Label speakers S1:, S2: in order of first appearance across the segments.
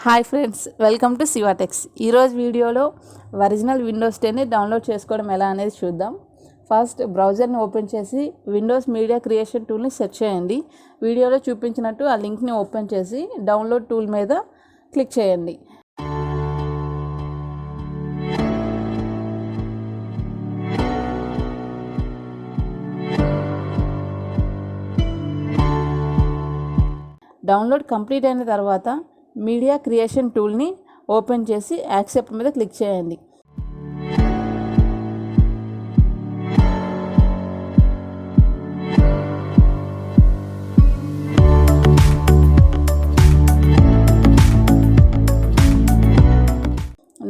S1: Hi friends, welcome to Shivatex. ఈరోజు వీడియోలో original Windows 10ని download చేసుకోవడం ఎలా అనేది చూద్దాం. ఫస్ట్ బ్రౌజర్ని ఓపెన్ చేసి విండోస్ మీడియా క్రియేషన్ టూల్ని సెర్చ్ చేయండి. వీడియోలో చూపించినట్టు ఆ లింక్ని ఓపెన్ చేసి డౌన్లోడ్ టూల్ మీద క్లిక్ చేయండి. డౌన్లోడ్ కంప్లీట్ అయిన తర్వాత మీడియా క్రియేషన్ టూల్ని ఓపెన్ చేసి యాక్సెప్ట్ మీద క్లిక్ చేయండి.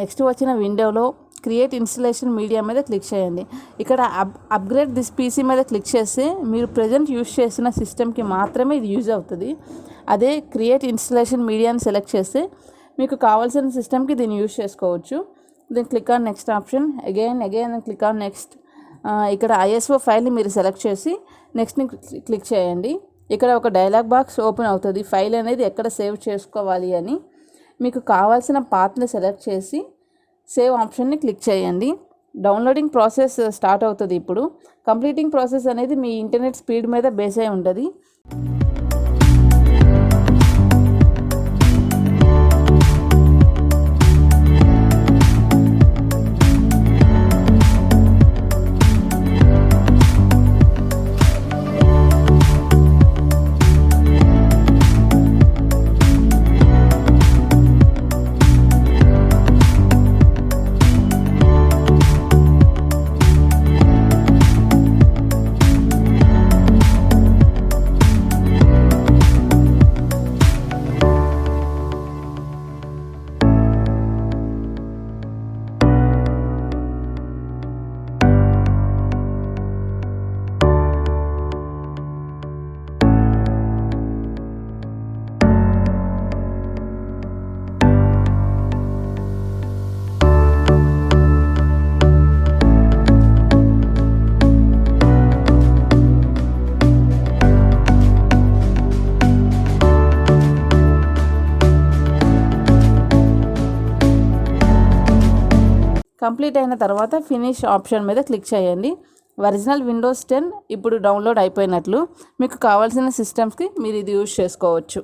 S1: నెక్స్ట్ వచ్చిన విండోలో క్రియేట్ ఇన్స్టలేషన్ మీడియా మీద క్లిక్ చేయండి. ఇక్కడ అప్గ్రేడ్ దిస్ పీసీ మీద క్లిక్ చేస్తే మీరు ప్రజెంట్ యూజ్ చేసిన సిస్టమ్కి మాత్రమే ఇది యూజ్ అవుతుంది. అదే క్రియేట్ ఇన్స్టలేషన్ మీడియాని సెలెక్ట్ చేస్తే మీకు కావాల్సిన సిస్టమ్కి దీన్ని యూజ్ చేసుకోవచ్చు. దీన్ని click on next option, again and click on next. ఇక్కడ ISO ఫైల్ని మీరు సెలెక్ట్ చేసి నెక్స్ట్ని క్లిక్ చేయండి. ఇక్కడ ఒక డైలాగ్ బాక్స్ ఓపెన్ అవుతుంది. ఫైల్ అనేది ఎక్కడ సేవ్ చేసుకోవాలి అని. మీకు కావాల్సిన పాత్ని సెలెక్ట్ చేసి సేవ్ ఆప్షన్ని క్లిక్ చేయండి. డౌన్లోడింగ్ ప్రాసెస్ స్టార్ట్ అవుతుంది. ఇప్పుడు కంప్లీటింగ్ ప్రాసెస్ అనేది మీ ఇంటర్నెట్ స్పీడ్ మీద బేస్ అయి ఉంటుంది. కంప్లీట్ అయిన తర్వాత ఫినిష్ ఆప్షన్ మీద క్లిక్ చేయండి. ఒరిజినల్ విండోస్ 10 ఇప్పుడు డౌన్లోడ్ అయిపోయినట్లు. మీకు కావాల్సిన సిస్టమ్స్కి మీరు ఇది యూజ్ చేసుకోవచ్చు.